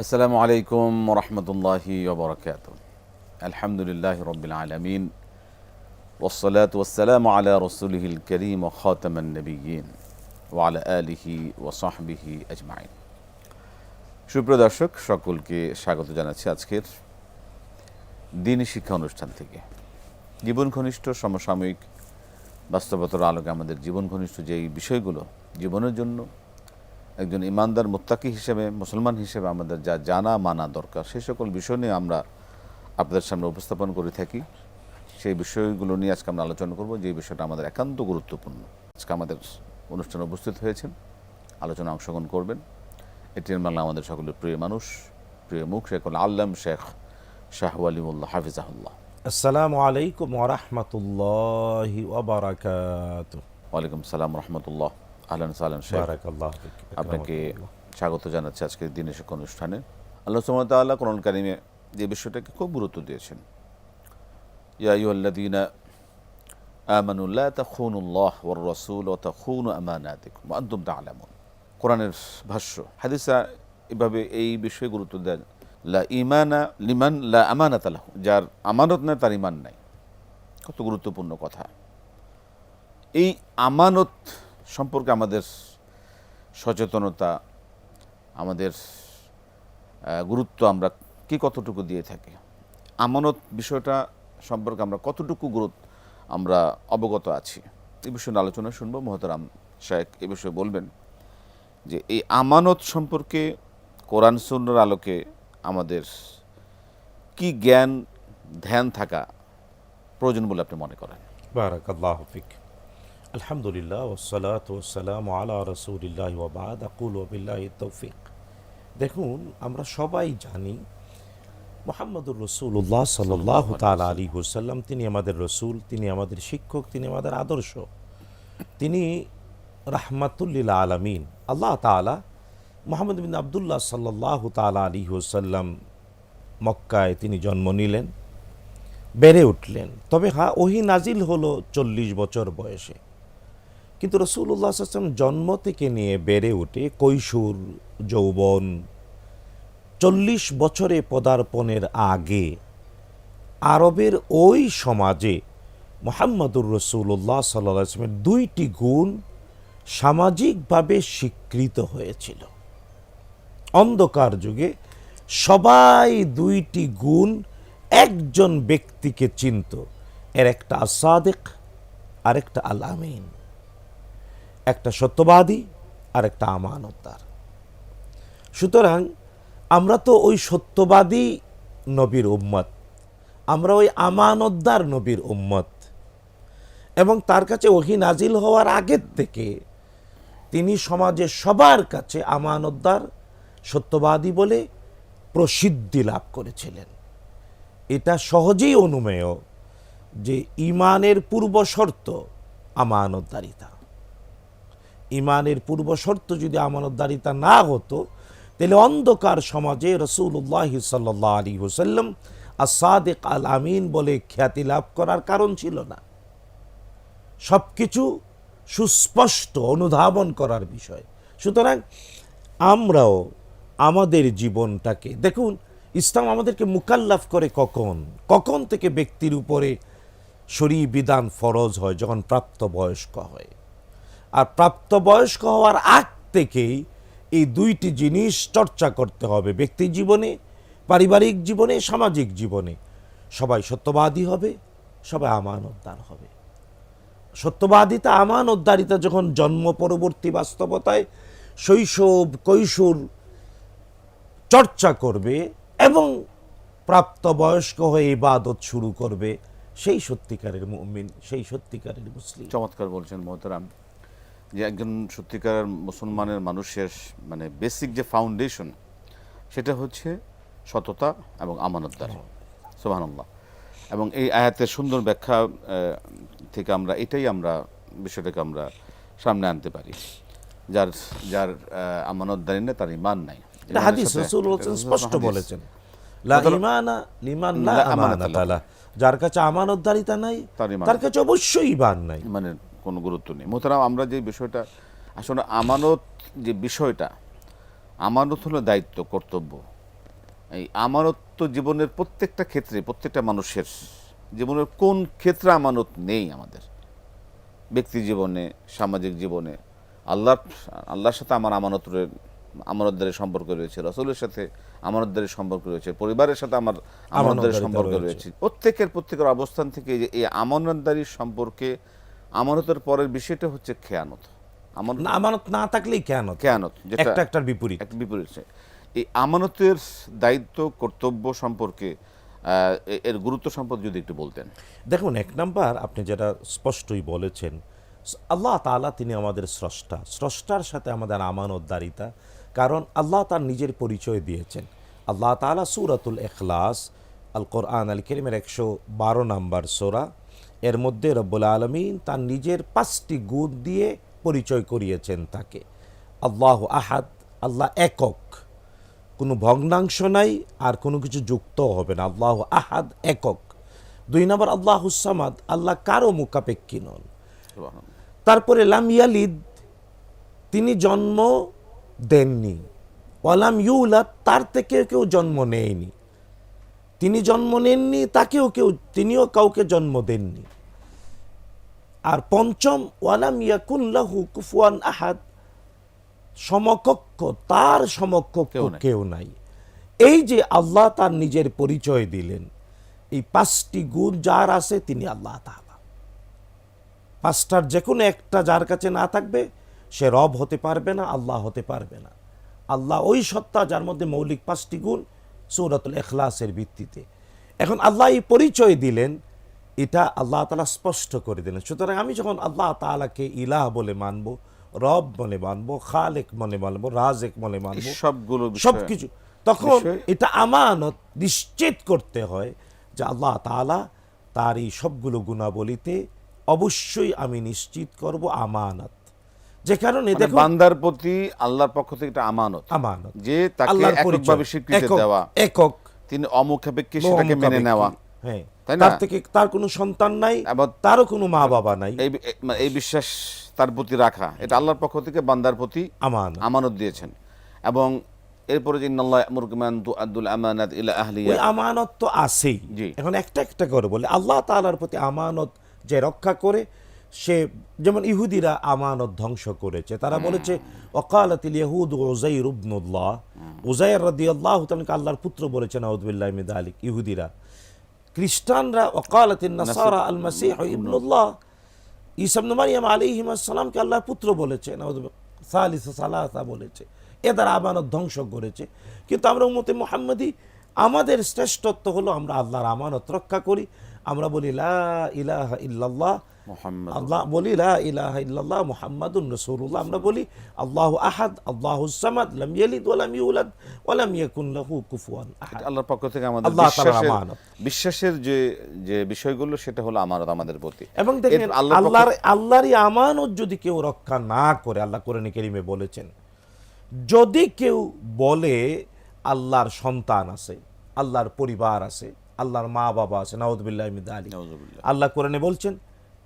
আসসালামু আলাইকুম ওরহমতুল্লাহি ওবরাকাতুহু। আলহামদুলিল্লাহি রাব্বিল আলামিন ওয়াসসালাতু ওয়াসসালামু আলা রাসূলিহিল কারীম ওয়া খাতামান নাবিয়্যিন ওয়া আলা আলিহি ওয়া সাহবিহি আজমাইন। সুপ্রিয় দর্শক, সকলকে স্বাগত জানাচ্ছি আজকের দ্বীনি শিক্ষা অনুষ্ঠান থেকে। জীবন ঘনিষ্ঠ সমসাময়িক বাস্তবতার আলোকে আমাদের জীবন ঘনিষ্ঠ যেই বিষয়গুলো জীবনের জন্য একজন ইমানদার মুত্তাকি হিসেবে, মুসলমান হিসেবে আমাদের যা জানা মানা দরকার, সেই সকল বিষয় নিয়ে আমরা আপনাদের সামনে উপস্থাপন করে থাকি। সেই বিষয়গুলো নিয়ে আজকে আমরা আলোচনা করব, যে বিষয়টা আমাদের একান্ত গুরুত্বপূর্ণ। আজকে আমাদের অনুষ্ঠানে উপস্থিত হয়েছেন, আলোচনা অংশগ্রহণ করবেন এটিএন বাংলা আমাদের সকলের প্রিয় মানুষ, প্রিয় মুখ, শেখ আল্লাম শেখ শাহ ওয়ালিউল্লাহ হাফিজাহুল্লাহ। আসসালামু আলাইকুম ওয়া রাহমাতুল্লাহি ওয়া বারাকাতুহু। ওয়ালাইকুম সালাম রহমতুল্লাহ। আহলান সালাম শেখ, বারাকাল্লাহু ফিক। আপনাকে স্বাগত জানাচ্ছি আজকের দ্বীনি শিক্ষা অনুষ্ঠানে। আল্লাহ সুবহানাহু ওয়া তাআলা কোরআন কারিমে যে বিষয়টাকে খুব গুরুত্ব দিয়েছেন, ইয়া আইয়ুহাল্লাযীনা আমানু লা তাখুনুল্লাহ ওয়ার রাসূল ওয়া তাখুনু আমানাতিকুম ওয়া আনতুম তা'লামুন। কোরআনের ভাষ্য, হাদিসা এভাবে এই বিষয়ে গুরুত্ব দেন, লা ঈমানা লিমান লা আমানাতা লাহু, যার আমানত নাই তার ঈমান নাই। কত গুরুত্বপূর্ণ কথা। এই আমানত সম্পর্কে আমাদের সচেতনতা, আমাদের গুরুত্ব আমরা কি কতটুকু দিয়ে থাকি, আমানত বিষয়টা সম্পর্কে আমরা কতটুকু আমরা অবগত আছি, এই বিষয়ে আলোচনা শুনবো। মোহতারাম শেখ এই বিষয়ে বলবেন যে এই আমানত সম্পর্কে কোরআন সুন্নাহর আলোকে আমাদের কি জ্ঞান ধ্যান থাকা প্রয়োজন বলে আপনি মনে করেন? বারাকাল্লাহু ফিক। আলহামদুলিল্লাহ ওয়াসসালাতু ওয়াসসালামু আলা রাসূলিল্লাহি ওয়া বা'দ। আকুলু বিল্লাহি তাওফিক। দেখুন, আমরা সবাই জানি মুহাম্মদুর রাসূলুল্লাহ সাল্লাল্লাহু তাআলা আলাইহি ওয়াসাল্লাম তিনি আমাদের রাসূল, তিনি আমাদের শিক্ষক, তিনি আমাদের আদর্শ, তিনি রাহমাতুল লিল আলামিন। আল্লাহ তাআলা মুহাম্মদ বিন আব্দুল্লাহ সাল্লাল্লাহু তাআলা আলাইহি ওয়াসাল্লাম মক্কায় তিনি জন্ম নিলেন, বেড়ে উঠলেন। তবে ওহী নাজিল হলো 40 বছর বয়সে। কিন্তু রাসূলুল্লাহ সাল্লাল্লাহু আলাইহি ওয়াসাল্লাম জন্ম থেকে নিয়ে বেড়ে উঠে কৈশোর, যৌবন, 40 বছরে পদার্পণের আগে আরবের ওই সমাজে মুহাম্মদুর রাসূলুল্লাহ সাল্লাল্লাহু আলাইহি ওয়াসাল্লামের দুইটি গুণ সামাজিকভাবে স্বীকৃত হয়েছিল। অন্ধকার যুগে সবাই দুইটি গুণ একজন ব্যক্তিকে চিনত, এর একটা আস-সাদিক আর একটা আল আমিন, একটা সত্যবাদী আর একটা আমানতদার। সুতরাং আমরা তো ওই সত্যবাদী নবীর উম্মত, আমরা ওই আমানতদার নবীর উম্মত, এবং তার কাছে ওহী নাজিল হওয়ার আগের থেকে তিনি সমাজে সবার কাছে আমানতদার, সত্যবাদী বলে প্রসিদ্ধি লাভ করেছিলেন। এটা সহজেই অনুমেয় যে ঈমানের পূর্ব শর্ত আমানতদারিতা। ঈমানের পূর্ব শর্ত যদি আমানতদারিতা না হতো, তাহলে অন্ধকার সমাজে রাসূলুল্লাহ সাল্লাল্লাহু আলাইহি ওয়াসাল্লাম আস-সাদিক আল আমিন বলে খ্যাতি লাভ করার কারণ ছিল না। সবকিছু সুস্পষ্ট অনুধাবন করার বিষয়। সুতরাং আমরাও আমাদের জীবনটাকে দেখুন, ইসলাম আমাদেরকে মুকাল্লাফ করে কখন থেকে ব্যক্তির উপরে শরঈ বিধান ফরজ হয়, যখন প্রাপ্তবয়স্ক হয়। আর প্রাপ্তবয়স্ক হওয়ার আগ থেকেই এই দুইটি জিনিস চর্চা করতে হবে ব্যক্তি জীবনে, পারিবারিক জীবনে, সামাজিক জীবনে। সবাই সত্যবাদী হবে, সবাই আমানতদার হবে। সত্যবাদিতা, আমানতদারিতা যখন জন্ম পরবর্তী বাস্তবতায় শৈশব কৈশোর চর্চা করবে এবং প্রাপ্তবয়স্ক হয়ে ইবাদত শুরু করবে, সেই সত্যিকারের মুমিন, সেই সত্যিকারের মুসলিম। চমৎকার বলছেন মোহতারাম, যে একজন সত্যিকার মুসলমানের মানুষের মানে বেসিক যে ফাউন্ডেশন, সেটা হচ্ছে সততা এবং আমানতদারি। সুবহানাল্লাহ। এবং এই আয়াতের সুন্দর ব্যাখ্যা থেকে আমরা বিষয়টাকে আমরা সামনে আনতে পারি। যার যার আমানতদারি নেই তার ঈমান নাই। এটা হাদিস, রাসূলুল্লাহ স্পষ্ট বলেছেন, লা ঈমানা লিমান লা আমানাতা লাহ। যার কাছে আমানতদারিতা নাই তার কাছে অবশ্যই ঈমান নাই, মানে কোনো গুরুত্ব নেই। মোহতারাম, আমরা যে বিষয়টা আসলে আমানত, যে বিষয়টা আমানত হলো দায়িত্ব, কর্তব্য, এই আমানত তো জীবনের প্রত্যেকটা ক্ষেত্রে, প্রত্যেকটা মানুষের জীবনের কোন ক্ষেত্রে আমানত নেই আমাদের? ব্যক্তি জীবনে, সামাজিক জীবনে, আল্লাহর সাথে আমার আমানতদারের সম্পর্ক রয়েছে, রসুলের সাথে আমানতদারের সম্পর্ক রয়েছে, পরিবারের সাথে আমার আমানতদারের সম্পর্ক রয়েছে। প্রত্যেকের অবস্থান থেকে যে এই আমানতদারির সম্পর্কে, আমানতের পরের বিষয়টা হচ্ছে খেয়ানত। আমানত না থাকলেই খেয়ানত, যেটা একটা একটার বিপরীত। একটা বিপরীত। এই আমানতের দায়িত্ব কর্তব্য সম্পর্কে এর গুরুত্ব সম্পর্কে যদি একটু বলতেন। দেখুন, এক নাম্বার আপনি যেটা স্পষ্টই বলেছেন, আল্লাহ তাআলা তিনি আমাদের স্রষ্টা, স্রষ্টার সাথে আমাদের আমানতদারিতা, কারণ আল্লাহ তার নিজের পরিচয় দিয়েছেন। আল্লাহ তাআলা সূরাতুল ইখলাস, আল কোরআন আল কারীমের 112 নম্বর সূরা, এর মধ্যে রব্বুল আলামিন তার নিজের 5টি গুণ দিয়ে পরিচয় করিয়েছেন তাকে। আল্লাহ আহাদ, আল্লাহ একক, কোনো ভগ্নাংশ নাই, আর কোনো কিছু যুক্তও হবে না। আল্লাহ আহাদ, একক। 2 নম্বর আল্লাহুস সামাদ, আল্লাহ কারো মুখাপেক্ষী নন। তারপরে লাম ইয়ালিদ, তিনি জন্ম দেননি। ওয়ালাম ইউলাদ, তার থেকে কেউ জন্ম নেয়নি। তিনি জন্ম নেননি, তিনিও কাউকে জন্ম দেননি। আর 5ম, ওয়ালাম ইয়াকুন লাহু কুফুয়ান আহাদ, সমকক্ষ, তার সমকক্ষ কেউ নাই। এই যে আল্লাহ তার নিজের পরিচয় দিলেন, এই 5টি গুণ যার আছে তিনি আল্লাহ তাআলা। 5টার যে কোনো একটা যার কাছে না থাকবে সে রব হতে পারবে না, আল্লাহ হতে পারবে না। আল্লাহ ওই সত্তা যার মধ্যে মৌলিক 5টি গুণ, সূরাতুল ইখলাসের ভিত্তিতে। এখন আল্লাহ এই পরিচয় দিলেন, এটা আল্লাহ তাআলা স্পষ্ট করে দিলেন। সুতরাং আমি যখন আল্লাহ তাআলাকে ইলাহ বলে মানবো, রব মনে মানবো, খালেক মনে মানবো, রাজেক মনে মানবো, সবকিছু, তখন এটা আমানত নিশ্চিত করতে হয় যে আল্লাহ তাআলা তার এই সবগুলো গুণাবলীতে অবশ্যই আমি নিশ্চিত করব আমানত। যে কারণে দেখো, বান্দার প্রতি আল্লাহর পক্ষ থেকে একটা আমানত, যে তাকে এককভাবে স্বীকৃতি দেওয়া, একক, তিনি অমুখাপেক্ষী, সেটাকে মেনে নেওয়া। হ্যাঁ, তার থেকে তার কোনো সন্তান নাই, তারও কোনো মা বাবা নাই, এই বিশ্বাস তার প্রতি রাখা, এটা আল্লাহর পক্ষ থেকে বান্দার প্রতি আমানত দিয়েছেন। এবং এরপরে যে ইন্নাল্লাহ ইয়া'মুরুকুম আন তু'আদ্দুল আমানাত ইলা আহলিহা, ওই আমানত তো আছেই। এখন একটা একটা করে বলে আল্লাহ তাআলার প্রতি আমানত যে রক্ষা করে, সে যেমন ইহুদিরা আমানত ধ্বংস করেছে। তারা বলেছে ওয়াকালাতিল ইয়াহুদু উযাইর ইবনুল্লাহ, উযাইর রাদিয়াল্লাহু তাআলা আল্লাহর পুত্র বলেছে, নাউযুবিল্লাহি মিন যালিক ইহুদিরা। খ্রিস্টানরা ওয়াকালাতিন নাসারা আল মাসীহু ইবনুল্লাহ, ঈসা ইবনে মারইয়াম আলাইহিস সালামকে আল্লাহর পুত্র বলেছে, নাউযুবিল্লাহ সালিসু সালাসা বলেছে। এ দ্বারা আমানত ধ্বংস করেছে। কিন্তু আমরা উম্মতে মুহাম্মাদি, আমাদের শ্রেষ্ঠত্ব হলো আমরা আল্লাহর আমানত রক্ষা করি। আমরা বলি লা ইলাহা ইল্লাল্লাহ, আল্লাহ বলি লা ইলাহা ইল্লাল্লাহ মুহাম্মাদুর রাসূলুল্লাহ। আমরা বলি আল্লাহু আহাদ, আল্লাহুস সামাদ, লাম ইয়ালিদ ওয়া লাম ইউলাদ ওয়া লাম ইয়াকুন লাহু কুফুয়ান আহাদ। আল্লাহর পক্ষ থেকে আমাদের বিশ্বাসের যে বিষয়গুলো, সেটা হলো আমানত আমাদের প্রতি। এবং দেখেন, আল্লাহরই আমানত যদি কেউ রক্ষা না করে, আল্লাহ কোরআনে কারীমে বলেছেন, যদি কেউ বলে আল্লাহর সন্তান আছে, আল্লাহর পরিবার আছে, আল্লাহর মা বাবা আছে, নাউযুবিল্লাহি মিন যালিক, আল্লাহ কোরআনে বলছেন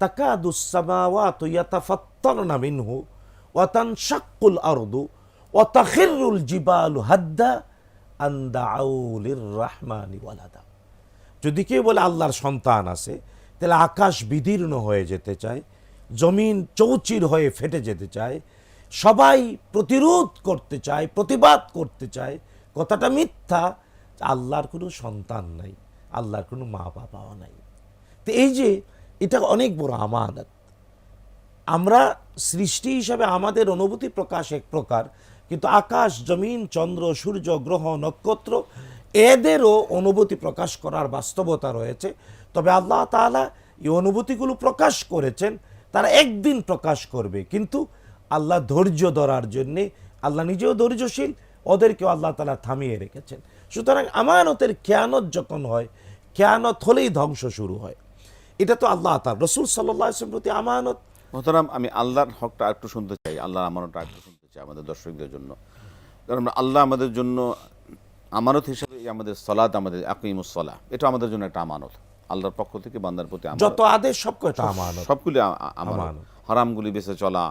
তাকাদুস সামাওয়াতু ইয়াতাফাত্তারনা মিনহু ওয়া তানশাক্কুল আরদু ওয়া তাখিরুল জিবালু হাদ্দা আন দাউ লিররহমানি ওয়ালাদা। যদি কেউ বলে আল্লাহর সন্তান আছে, তাহলে আকাশ বিদীর্ণ হয়ে যেতে চায়, জমিন চৌচির হয়ে ফেটে যেতে চায়, সবাই প্রতিরোধ করতে চায়, প্রতিবাদ করতে চায়, কথাটা মিথ্যা। আল্লাহর কোনো সন্তান নাই, আল্লাহর কোনো মা বাবাও নাই। তো এই যে এটা অনেক বড় আমানত। আমরা সৃষ্টি হিসাবে আমাদের অনুভূতি প্রকাশ এক প্রকার, কিন্তু আকাশ, জমিন, চন্দ্র, সূর্য, গ্রহ, নক্ষত্র, এদেরও অনুভূতি প্রকাশ করার বাস্তবতা রয়েছে। তবে আল্লাহ তাআলা এই অনুভূতিগুলো প্রকাশ করেছেন, তারা একদিন প্রকাশ করবে, কিন্তু আল্লাহ ধৈর্য ধরার জন্যে, আল্লাহ নিজেও ধৈর্যশীল, ওদেরকেও আল্লাহ তাআলা থামিয়ে রেখেছেন। সুতরাং আমানতের খেয়ানত যখন হয়, খেয়ানত হলেই ধ্বংস শুরু হয়। এটা তো আল্লাহ তাআলা, রাসূল সাল্লাল্লাহু আলাইহি ওয়াসাল্লামের প্রতি আমানত। মোহতারাম, আমি আল্লাহর হকটা একটু শুনতে চাই, আল্লাহর আমানতটা একটু শুনতে চাই আমাদের দর্শকদের জন্য। কারণ আল্লাহ আমাদের জন্য আমানত হিসেবে আমাদের সালাত, আমাদের আকিমুস সালাহ, এটা আমাদের জন্য একটা আমানত। আল্লাহর পক্ষ থেকে বান্দার প্রতি যত আদেশ সবকটা আমানত, সবগুলি আমানত। হারামগুলি বেঁচে চলা,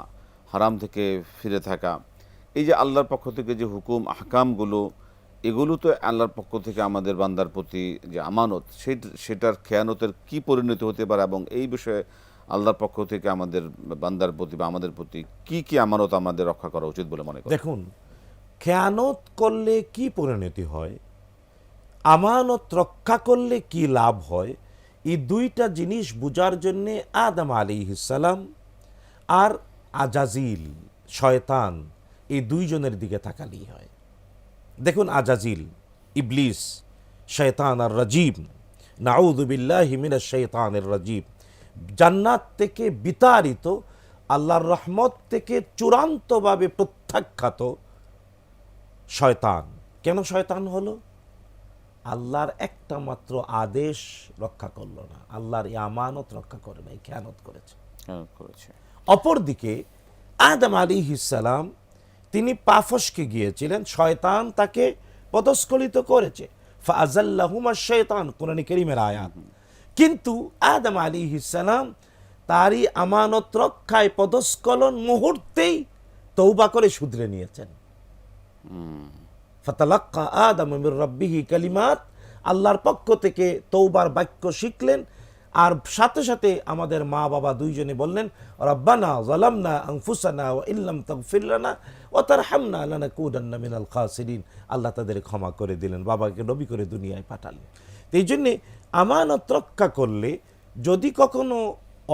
হারাম থেকে ফিরে থাকা, এই যে আল্লাহর পক্ষ থেকে যে হুকুম আহকামগুলো, এগুলো তো আল্লাহর পক্ষ থেকে আমাদের বান্দার প্রতি যে আমানত, সেটার খেয়ানতের কি পরিণতি হতে পারে, এবং এই বিষয়ে আল্লাহর পক্ষ থেকে আমাদের বান্দার প্রতি বা আমাদের প্রতি কি কি আমানত আমাদের রক্ষা করা উচিত বলে মনে করেন? দেখুন, খেয়ানত করলে কি পরিণতি হয়, আমানত রক্ষা করলে কি লাভ হয়, এই দুইটা জিনিস বুঝার জন্যে আদম আলাইহিস সালাম আর আজাজিল শয়তান, এই দুইজনের দিকে তাকালেই হয়। দেখুন, আজাজিল, ইবলিস, শয়তান আর রাজিম, নাউযু বিল্লাহি মিনাশ শাইতানির রাজিম, জান্নাত থেকে বিতাড়িত, আল্লাহর রহমত থেকে চূড়ান্তভাবে প্রত্যাখ্যাত শয়তান। কেন শয়তান হলো? আল্লাহর একটা মাত্র আদেশ রক্ষা করলো না, আল্লাহর আমানত রক্ষা করে নাই, খেয়ানত করেছে। করেছে। অপরদিকে আদম আলাইহিস সালাম, তিনি পা ফসকে গিয়েছিলেন, শয়তান তাকে পদস্খলিত করেছে, ফাআযাল্লাহুমা শাইতান, কোরআন কারীমের আয়াত। কিন্তু আদম আলাইহিস সালাম তারই আমানত রক্ষায় পদস্খলন মুহূর্তেই তওবা করে শুধরে নিয়েছেন। ফাতালাক্কা আদম মির রাব্বিহি কালিমাত, আল্লাহর পক্ষ থেকে তওবার বাক্য শিখলেন, আর সাথে সাথে আমাদের মা বাবা দুইজনে বললেন, রব্বানা যালামনা আনফুসানা ওয়া ইল্লাম তাগফির লানা ওয়া তারহামনা লানাকুনান্না মিনাল খাসিরিন। আল্লাহ তাদের ক্ষমা করে দিলেন, বাবাকে নবী করে দুনিয়ায় পাঠালেন। এই জন্যে আমানত রক্ষা করলে যদি কখনো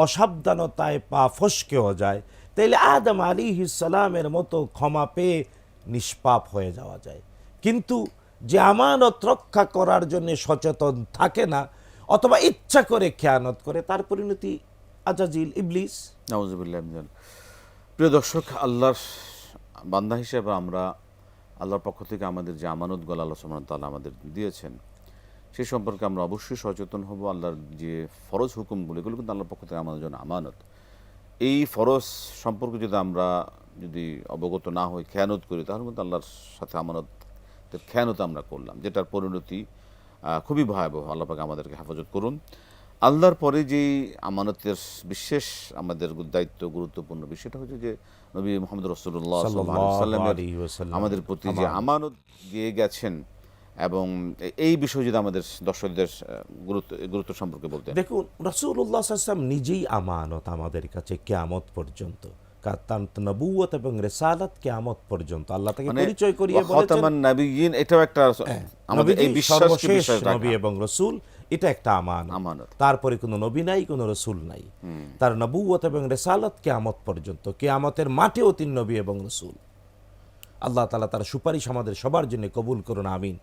অসাবধানতায় পা ফসকেও যায়, তাইলে আদম আলাইহিস সালামের মতো ক্ষমা পেয়ে নিষ্পাপ হয়ে যাওয়া যায়। কিন্তু যে আমানত রক্ষা করার জন্য সচেতন থাকে না, অথবা ইচ্ছা করে খেয়ানত করে, তার পরিণতি আজাজিল, ইবলিস। নাউযুবিল্লাহ মিন যালিক। প্রিয় দর্শক, আল্লাহর বান্দা হিসেবে আমরা আল্লাহর পক্ষ থেকে আমাদের যে আমানতগুলো আল্লাহ সুবহানাহু ওয়া তাআলা আমাদের দিয়েছেন, সেই সম্পর্কে আমরা অবশ্যই সচেতন হব। আল্লাহর যে ফরজ হুকুমগুলো, এগুলো কিন্তু আল্লাহর পক্ষ থেকে আমাদের জন্য আমানত। এই ফরজ সম্পর্কে যদি অবগত না হই, খেয়ানত করি, তাহলে কিন্তু আল্লাহর সাথে আমানতের খেয়ানত আমরা করলাম, যেটার পরিণতি খুবই ভয়াবহ। আল্লাহ পাক আমাদেরকে হেফাজত করুন। আল্লাহর পরে যেই আমানতের বিশেষ আমাদের দায়িত্ব, গুরুত্বপূর্ণ বিষয়টা হচ্ছে যে নবী মুহাম্মদ রাসূলুল্লাহ সাল্লাল্লাহু আলাইহি ওয়াসাল্লামের আমাদের প্রতি যে আমানত দিয়ে গেছেন, এবং এই বিষয়ে যদি আমাদের দর্শকদের গুরুত্ব সম্পর্কে বলতেন। দেখুন, রাসূলুল্লাহ সাল্লাল্লাহু আলাইহি ওয়াসাল্লাম নিজেই আমানত আমাদের কাছে কিয়ামত পর্যন্ত। তার নবুয়ত এবং রিসালাত কিয়ামত পর্যন্ত আল্লাহ তাকে পরিচয় করিয়ে বলেছেন, খাতামান নবিয়্যিন, এটাও একটা আমাদের এই বিশ্বাসকে বিশ্বাস রাখা, নবী এবং রাসূল, এটা একটা আমানত। তারপরে কোনো নবী নাই, কোনো রাসূল নাই। তার নবুয়ত এবং রিসালাত কিয়ামত পর্যন্ত, কিয়ামতের মাঠেও তিনি নবী এবং রাসূল। আল্লাহ তাআলা তার সুপারিশ আমাদের সবার জন্য কবুল করুন, আমিন।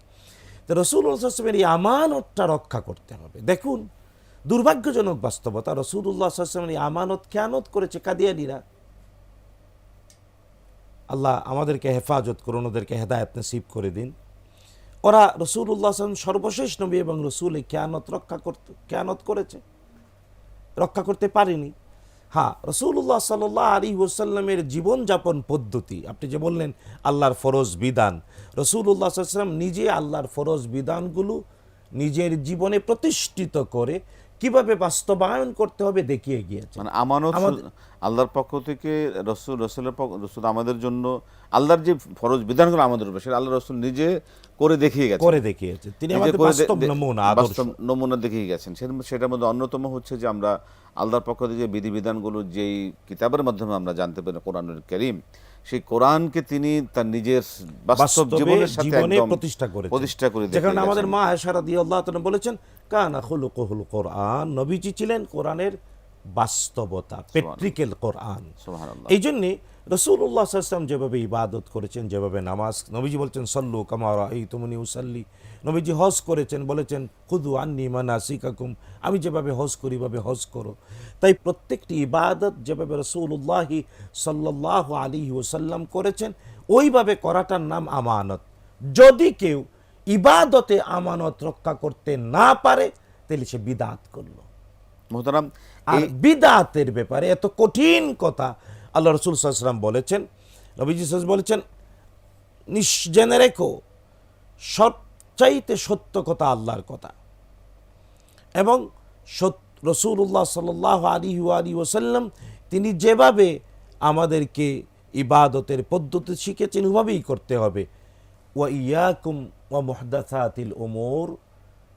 তো রাসূলুল্লাহ সাল্লাল্লাহু আলাইহি ওয়াসাল্লামের এই আমানতটা রক্ষা করতে হবে। দেখুন, দুর্ভাগ্যজনক বাস্তবতা, রাসূলুল্লাহ সাল্লাল্লাহু আলাইহি ওয়াসাল্লামের এই আমানত খেয়ানত করেছে কাদিয়ানীরা। আল্লাহ আমাদেরকে হেফাজত করুন, ওদেরকে হেদায়েত নসিব করে দিন। ওরা রাসূলুল্লাহ সাল্লাল্লাহু আলাইহি ওয়াসাল্লাম সর্বশেষ নবী এবং রাসূল, এই খেয়ানত করেছে, রক্ষা করতে পারেনি। হ্যাঁ, রাসূলুল্লাহ সাল্লাল্লাহু আলাইহি ওয়াসাল্লামের জীবনযাপন পদ্ধতি, আপনি যে বললেন আল্লাহর ফরজ বিধান, রাসূলুল্লাহ সাল্লাল্লাহু আলাইহি ওয়াসাল্লাম নিজে আল্লাহর ফরজ বিধানগুলো নিজের জীবনে প্রতিষ্ঠিত করে কিভাবে বাস্তবায়ন করতে হবে দেখিয়ে গিয়েছে। মানে আমানত আল্লাহর পক্ষ থেকে রসুলের আমাদের জন্য আল্লাহর যে ফরজ বিধানগুলো আমাদের উপর, সেটা আল্লাহ রসুল নিজে করে দেখিয়েছে। তিনি আমাদের বাস্তব নমুনা, আদর্শ নমুনা দেখিয়ে গেছেন। সেটার মধ্যে অন্যতম হচ্ছে যে আমরা আল্লাহর পক্ষ থেকে যে বিধিবিধানগুলো যেই কিতাবের মাধ্যমে আমরা জানতে পারি, কোরআনুল কারীম, সেই কোরআনকে তিনি তার নিজের বাস্তব জীবনের সাথে একদম প্রতিষ্ঠা করে দিয়েছেন। যেখানে আমাদের মা আয়েশা রাদিয়াল্লাহু তাআলা বলেছেন, কানা খুলুকুহুল কোরআন, নবীজি ছিলেন কোরআনের বাস্তবতা, প্র্যাকটিক্যাল কোরআন। সুবহানাল্লাহ। এই জন্য রাসূলুল্লাহ সাল্লাল্লাহু আলাইহি ওয়াসাল্লাম যেভাবে ইবাদত করেছেন, যেভাবে নামাজ, নবীজি বলছেন সল্লু কামা রাআইতুমুনি উসাল্লি। নবীজি হজ করেছেন, বলেছেন খুযু আন্নী মানাসিকাকুম, আমি যেভাবে হজ করি ভাবে হজ করো। তাই প্রত্যেকটি ইবাদত যেভাবে রাসূলুল্লাহ সাল্লাল্লাহু আলাইহি ওয়াসাল্লাম করেছেন, ওইভাবে করাটার নাম আমানত। যদি কেউ ইবাদতে আমানত রক্ষা করতে না পারে, তাহলে সে বিদআত করলো। মুহতারাম, আর বিদআতের ব্যাপারে এত কঠিন কথা আল্লাহ রাসূল সাল্লাল্লাহু আলাইহি ওয়াসাল্লাম বলেছেন, নবীজি সাল্লাল্লাহু আলাইহি ওয়াসাল্লাম বলেছেন, জেনে রেখো সবচাইতে সত্য কথা আল্লাহর কথা। এবং রাসূলুল্লাহ সাল্লাল্লাহু আলাইহি ওয়াসাল্লাম তিনি যেভাবে আমাদেরকে ইবাদতের পদ্ধতি শিখেছেন, ওইভাবেই করতে হবে। ওয়া ইয়াকুম ওয়া মুহদাসাতিল উমুর,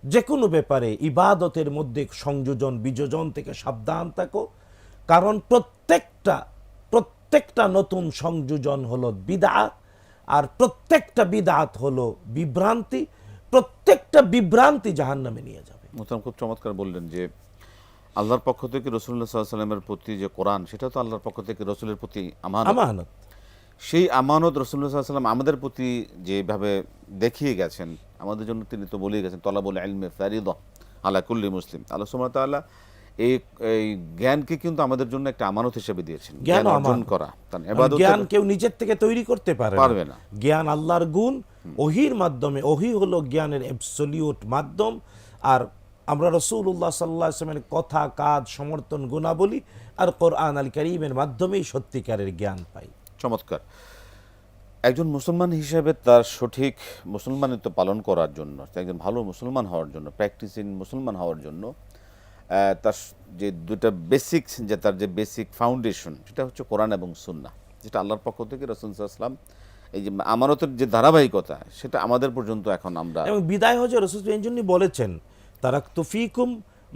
যে কোনো ব্যাপারে ইবাদতের মধ্যে সংযোজন বিযোজন থেকে সাবধান থাকো, কারণ প্রত্যেকটা নতুন সংযোজন হলো বিদআত, আর প্রত্যেকটা বিদআত হলো বিভ্রান্তি, প্রত্যেকটা বিভ্রান্তি জাহান্নামে নিয়ে যাবে। মোহতারাম, খুব চমৎকার বললেন যে আল্লাহর পক্ষ থেকে রাসূলুল্লাহ সাল্লাল্লাহু আলাইহি ওয়াসাল্লামের প্রতি যে কোরআন, সেটা তো আল্লাহর পক্ষ থেকে রাসূলের প্রতি আমানত। সেই আমানত রাসূলুল্লাহ সাল্লাল্লাহু আলাইহি ওয়াসাল্লাম আমাদের প্রতি যেভাবে দেখিয়ে গেছেন, আমাদের জন্য তিনি তো বলেই গেছেন, তলাবুল ইলমি ফারিদা আলা কুল্লি মুসলিম। আল্লাহ সুবহানাহু ওয়া তাআলা এই জ্ঞানকে কিন্তু আমাদের জন্য একটা আমানত হিসেবে দিয়েছেন, জ্ঞান অর্জন করা। জ্ঞান কেউ নিজের থেকে তৈরি করতে পারবে না। জ্ঞান আল্লাহর গুণ, ওহীর মাধ্যমে। ওহী হলো জ্ঞানের অ্যাবসলিউট মাধ্যম, আর আমরা রাসূলুল্লাহ সাল্লাল্লাহু আলাইহি ওয়াসাল্লামের কথা, কাজ, সমর্থন, গুণাবলী আর কোরআন আল কারীমের মাধ্যমেই সত্যিকারের জ্ঞান পাই। চমৎকার। একজন মুসলমান হিসেবে তার সঠিক মুসলমানিত্ব পালন করার জন্য, একজন ভালো মুসলমান হওয়ার জন্য, প্র্যাকটিসিং মুসলমান হওয়ার জন্য তার যে দুটা বেসিক, যে তার যে বেসিক ফাউন্ডেশন, সেটা হচ্ছে কোরআন এবং সুন্নাহ, যেটা আল্লাহর পক্ষ থেকে রাসূল সাল্লাল্লাহু আলাইহি ওয়াসাল্লাম এই যে আমানতের যে ধারাবাহিকতা, সেটা আমাদের পর্যন্ত এখন আমরা, এবং বিদায় হজে রাসূল এই জন্যই বলেছেন, তারাকতু ফীকুম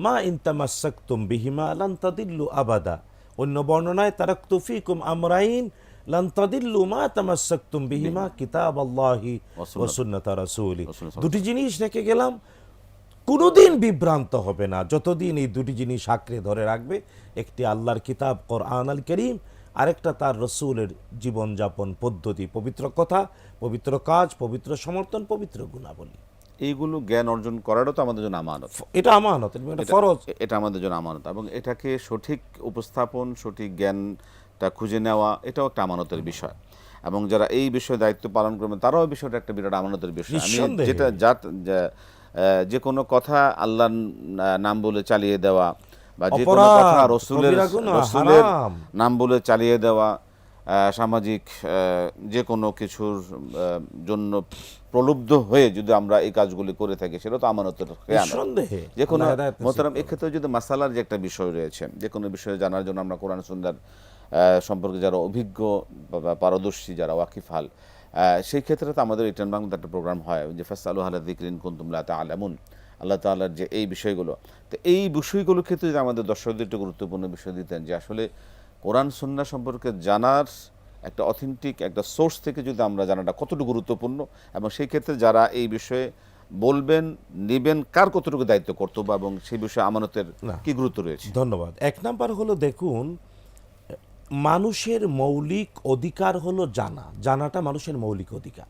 মা ইন তামাসসাকতুম বিহিমা লান তাদিল্লু আবাদা। অন্য বর্ণনায় তারাকতু ফীকুম আমরাইন লান তাদিল্লু মা তামাসসাকতুম বিহিমা কিতাবাল্লাহি ওয়া সুন্নাতা রাসূলি। দুটি জিনিস রেখে গেলাম, কোনোদিন বিভ্রান্ত হবে না যতদিন এই দুটি জিনিস আঁকড়ে ধরে রাখবে। একটি আল্লাহর কিতাব কোরআন আল কারীম, আরেকটা তার রসুলের জীবনযাপন পদ্ধতি, পবিত্র কথা, পবিত্র কাজ, পবিত্র সমর্থন, পবিত্র গুণাবলী। এইগুলো জ্ঞান অর্জন করারও তো আমাদের জন্য আমানত। এটা আমানত, ফরজ। এটা আমাদের জন্য আমানত, এবং এটাকে সঠিক উপস্থাপন, সঠিক জ্ঞানটা খুঁজে নেওয়া, এটাও একটা আমানতের বিষয়। এবং যারা এই বিষয়ে দায়িত্ব পালন করবেন, তারাও এই বিষয়টা একটা বিরাট আমানতের বিষয়। আমি যে কোনো কথা আল্লাহর নাম বলে চালিয়ে দেওয়া, বা যে কোনো কথা রসুলের নাম বলে চালিয়ে দেওয়া, সামাজিক যে কোনো কিছুর জন্য প্রলুব্ধ হয়ে যদি আমরা এই কাজগুলি করে থাকি, সেটা তো আমানতের যে কোনো। মোহতারাম, এক্ষেত্রে যদি মাসালার যে একটা বিষয় রয়েছে, যে কোনো বিষয়ে জানার জন্য আমরা কোরআন সুন্নাহর সম্পর্কে যারা অভিজ্ঞ বা পারদর্শী, যারা ওয়াকিফাল, সেই ক্ষেত্রে তো আমাদের ইটান বাংলাতে একটা প্রোগ্রাম হয় যে ফাসআলু আহলা যিকরি ইন কুনতুম লা তা'লামুন, আল্লাহ তাআলার যে এই বিষয়গুলো। তো এই বিষয়গুলোর ক্ষেত্রে যে আমাদের দর্শকদের একটা গুরুত্বপূর্ণ বিষয় দিতেন, যে আসলে কোরআন সুন্নাহ সম্পর্কে জানার একটা অথেন্টিক একটা সোর্স থেকে যদি আমরা জানাটা কতটুকু গুরুত্বপূর্ণ, এবং সেই ক্ষেত্রে যারা এই বিষয়ে বলবেন, নিবেন, কার কতটুকু দায়িত্ব, কর্তব্য, এবং সেই বিষয়ে আমানতের কি গুরুত্ব রয়েছে। ধন্যবাদ। এক নাম্বার হলো, দেখুন, মানুষের মৌলিক অধিকার হলো জানাটা মানুষের মৌলিক অধিকার।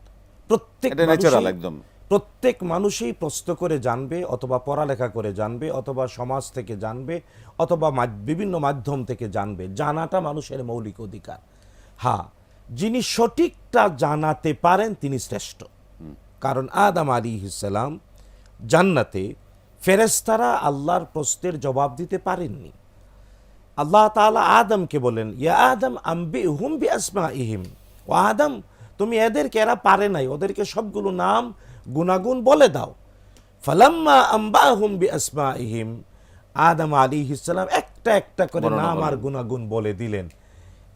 প্রত্যেক মানুষই প্রশ্ন করে জানবে, অথবা পড়ালেখা করে জানবে, অথবা সমাজ থেকে জানবে, অথবা বিভিন্ন মাধ্যম থেকে জানবে। জানাটা মানুষের মৌলিক অধিকার। হ্যাঁ, যিনি সঠিকটা জানাতে পারেন তিনি শ্রেষ্ঠ। কারণ আদম আলাইহিস সালাম জান্নাতে ফেরেশতারা আল্লাহর প্রশ্নের জবাব দিতে পারেননি। আল্লাহ তাআলা আদমকে বলেন, ইয়া আদম আম্বিহুম বিআসমাইহিম, ও আদম, তুমি এদেরকে, এরা পারে নাই, ওদেরকে সবগুলো নাম গুণাগুণ বলে দাও। ফালাম্মা আম্বাহুম বিআসমাইহিম, আদম আলাইহিস সালাম একটা একটা করে নাম আর গুণাগুণ বলে দিলেন।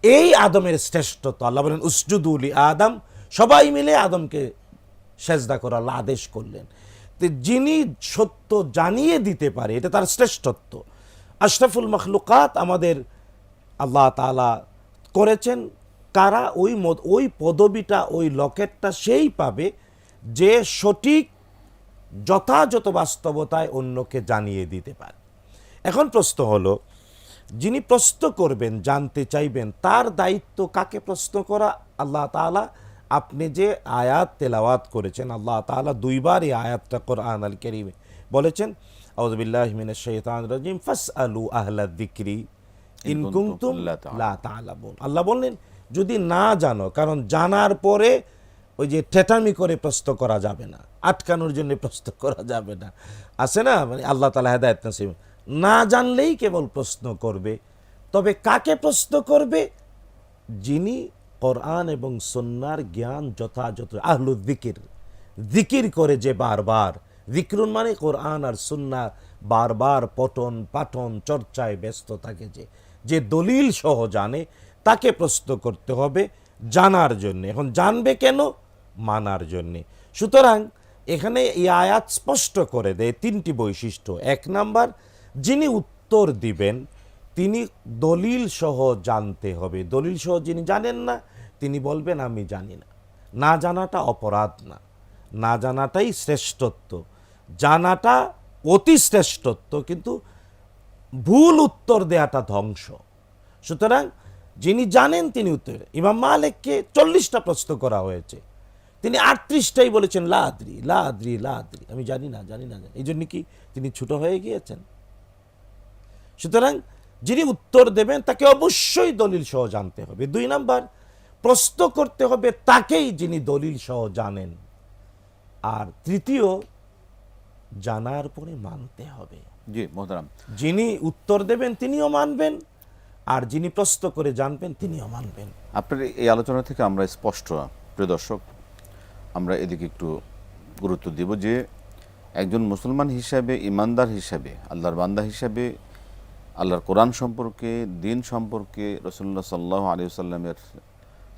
এই আদমের শ্রেষ্ঠত্ব। আল্লাহ বলেন উসজুদু লি আদম, সবাই মিলে আদমকে সেজদা করার আল্লাহ আদেশ করলেন। তো যিনি সত্য জানিয়ে দিতে পারে, এটা তার শ্রেষ্ঠত্ব। আশরাফুল মখলুকাত আমাদের আল্লাহ তাআলা করেছেন কারা? ওই পদবিটা, ওই লকেটটা সেই পাবে যে সঠিক যথাযথ বাস্তবতায় অন্যকে জানিয়ে দিতে পারে। এখন প্রশ্ন হলো, যিনি প্রশ্ন করবেন, জানতে চাইবেন, তার দায়িত্ব কাকে প্রশ্ন করা? আল্লাহ তাআলা আপনি যে আয়াত তেলাওয়াত করেছেন, আল্লাহ তাআলা দুইবার এই আয়াতটা কোরআন আল কারীমে বলেছেন, আউযু বিল্লাহি মিনাশ শাইতানির রাজিম, ফাসআলু আহলা যিকরি ইন কুনতুম লা তা'লামুন। আল্লাহ বললেন যদি না জানো, কারণ জানার পরে ওই যে ঠেটামি করে প্রশ্ন করা যাবে না, আটকানোর জন্য প্রশ্ন করা যাবে না, আছে না, মানে আল্লাহ তাআলা হেদায়েত নসিব। না জানলেই কেবল প্রশ্ন করবে। তবে কাকে প্রশ্ন করবে? যিনি কোরআন এবং সুন্নাহর জ্ঞান যথাযথ, আহলুল যিকির, যিকির করে যে বারবার, যিকরুন মানে কোরআন আর সুন্নাহ বারবার পঠন পাঠন চর্চায় ব্যস্ত থাকে, যে দলিল সহ জানে, তাকে প্রশ্ন করতে হবে জানার জন্যে। এখন জানবে কেন? মানার জন্যে। সুতরাং এখানে এই আয়াত স্পষ্ট করে দেয় তিনটি বৈশিষ্ট্য। এক নাম্বার, যিনি উত্তর দিবেন তিনি দলিল সহ জানতে হবে। দলিল সহ যিনি জানেন না তিনি বলবেন আমি জানি না। না জানাটা অপরাধ না, না জানাটাই শ্রেষ্ঠত্ব, জানাটা অতি শ্রেষ্ঠত্ব, কিন্তু ভুল উত্তর দেয়াটা ধ্বংস। সুতরাং যিনি জানেন তিনি উত্তর। ইমাম মালিককে 40টা প্রশ্ন করা হয়েছে, তিনি 38টাই বলেছেন লা আদরি লা আদরি লা আদরি, আমি জানি না জানি না। এই জন্য কি তিনি ছোট হয়ে গিয়েছেন? সুতরাং যিনি উত্তর দেবেন তাকে অবশ্যই দলিল সহ জানতে হবে। 2 নাম্বার, প্রশ্ন করতে হবে তাকেই যিনি দলিল সহ জানেন। আর তৃতীয়, জানার পরে মানতে হবে। জি মোহতারাম, যিনি উত্তর দেবেন তিনিও মানবেন, আর যিনি প্রশ্ন করে জানবেন তিনিও মানবেন। আপনার এই আলোচনা থেকে আমরা স্পষ্ট, প্রিয় দর্শক, আমরা এদিকে একটু গুরুত্ব দিব যে একজন মুসলমান হিসাবে, ইমানদার হিসাবে, আল্লাহর বান্দা হিসাবে আল্লাহর কোরআন সম্পর্কে, দিন সম্পর্কে, রাসূলুল্লাহ সাল্লাল্লাহু আলাইহি ওয়াসাল্লামের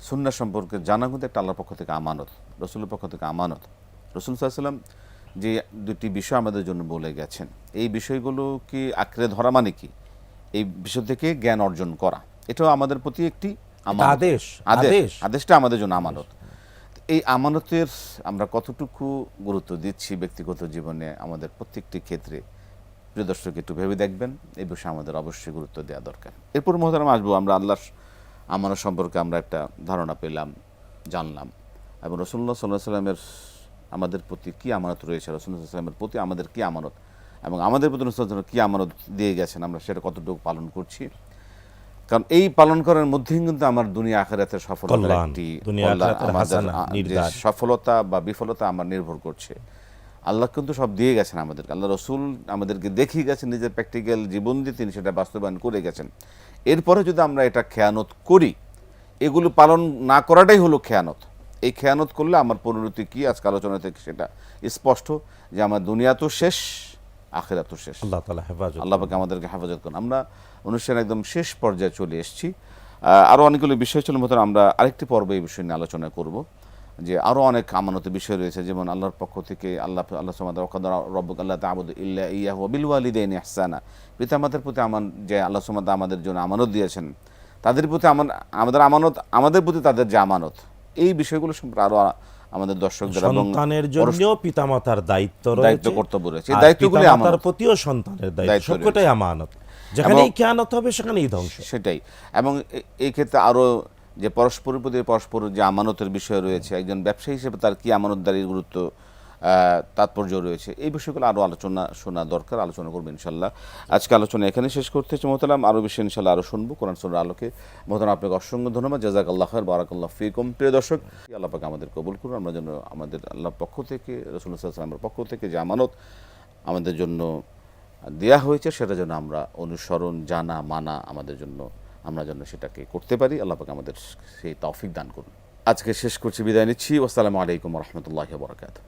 সুন্নাহ সম্পর্কে জানা কিন্তু একটা আল্লাহর পক্ষ থেকে আমানত, রাসূলের পক্ষ থেকে আমানত। রাসূল সাল্লাল্লাহু আলাইহি ওয়াসাল্লাম যে 2টি বিষয় আমাদের জন্য বলে গেছেন, এই বিষয়গুলোকে আঁকড়ে ধরা মানে কি? এই বিষয় থেকে জ্ঞান অর্জন করা, এটাও আমাদের প্রতি একটি আমানত। আদেশ, আদেশটা আমাদের জন্য আমানত। এই আমানতের আমরা কতটুকু গুরুত্ব দিচ্ছি ব্যক্তিগত জীবনে, আমাদের প্রত্যেকটি ক্ষেত্রে, প্রিয় দর্শক একটু ভেবে দেখবেন। এই বিষয়ে আমাদের অবশ্যই গুরুত্ব দেওয়া দরকার। এরপর মহতারাম আসবো আমরা আল্লাহর আমানত সম্পর্কে আমরা একটা ধারণা পেলাম, জানলাম, এবং রাসূলুল্লাহ সাল্লাল্লাহু আলাইহি ওয়াসাল্লামের আমাদের প্রতি কী আমানত রয়েছে, রাসূলুল্লাহ সাল্লাল্লাহু আলাইহি ওয়াসাল্লামের প্রতি আমাদের কী আমানত, এবং আমাদের প্রতি রাসূলুল্লাহ সাল্লাল্লাহু আলাইহি ওয়াসাল্লাম কী আমানত দিয়ে গেছেন, আমরা সেটা কতটুকু পালন করছি। কারণ এই পালন করার মধ্যেই কিন্তু আমার দুনিয়া আখিরাতের সফলতার একটি সফলতা বা বিফলতা আমার নির্ভর করছে। আল্লাহ কিন্তু সব দিয়ে গেছেন আমাদেরকে, আল্লাহ রসুল আমাদেরকে দেখিয়ে গেছেন, নিজের প্র্যাকটিক্যাল জীবন দিয়ে তিনি সেটা বাস্তবায়ন করে গেছেন। এরপরে যদি আমরা এটা খেয়ানত করি, এগুলো পালন না করাটাই হলো খেয়ানত। এই খেয়ানত করলে আমার পরিণতি কি, আজকে আলোচনা থেকে সেটা স্পষ্ট যে আমার দুনিয়া তো শেষ, আখিরাত তো শেষ। আল্লাহ তাআলা হেফাজত, আল্লাহ পাক আমাদেরকে হেফাজত করুন। আমরা অনুষ্ঠানের একদম শেষ পর্যায়ে চলে এসেছি। আরও অনেকগুলো বিষয় ছিল, মতো আমরা আরেকটি পর্বে এই বিষয় নিয়ে আলোচনা করব, যে আরও অনেক আমানতের বিষয় রয়েছে, যেমন আল্লাহর পক্ষ থেকে আল্লাহ সুবহানাহু ওয়া তাআলা রব্বুকা আল্লা তা'বুদু ইল্লা ইয়াহু ওয়া বিল ওয়ালিদাইনি ইহসানা, পিতামাতার প্রতি যে আল্লাহ সুবহানাহু ওয়া তাআলা আমাদের জন্য আমানত দিয়েছেন, তাদের প্রতি আমাদের আমানত, আমাদের প্রতি তাদের যে আমানত, এই বিষয়গুলো সম্পর্কে আরও আমাদের দর্শকদের এবং সন্তানের জন্য পিতামাতার দায়িত্ব রয়েছে, কর্তব্য রয়েছে। এই দায়িত্বগুলো আমাদের প্রতিও সন্তানের দায়িত্ব, সবকটাই আমানত। যেখানেই খেয়ানত হবে সেখানেই ধ্বংস। সেটাই। এবং এই ক্ষেত্রে আরও যে পরস্পরের প্রতি পরস্পর যে আমানতের বিষয় রয়েছে, একজন ব্যবসায়ী হিসেবে তার কি আমানতদারির গুরুত্ব, তাৎপর্য রয়েছে, এই বিষয়গুলো আরও আলোচনা শোনা দরকার, আলোচনা করবো ইনশাল্লাহ। আজকে আলোচনা এখানে শেষ করতে হচ্ছে মোহতারাম, আরও বিষয় ইনশাল্লাহ আরও শুনবো কোরআন সুন্নাহর আলোকে। মোহতারাম আপনাকে অসংখ্য ধন্যবাদ, জাযাকাল্লাহু খায়র, বারাকাল্লাহু ফীকুম। প্রিয় দর্শক, আল্লাহ পাক আমাদের কবুল করুন। আমরা যেন আমাদের আল্লাহর পক্ষ থেকে, রাসূলুল্লাহ সাল্লাল্লাহু আলাইহি ওয়াসাল্লামের পক্ষ থেকে যে আমানত আমাদের জন্য দেয়া হয়েছে, সেটা যেন আমরা অনুসরণ, জানা, মানা আমাদের জন্য, আমরা যেন সেটাকে করতে পারি। আল্লাহ পাক আমাদের সেই তৌফিক দান করুন। আজকে শেষ করছি, বিদায় নিচ্ছি। আসসালামু আলাইকুম ওয়া রাহমাতুল্লাহি ওয়া বারাকাতুহু।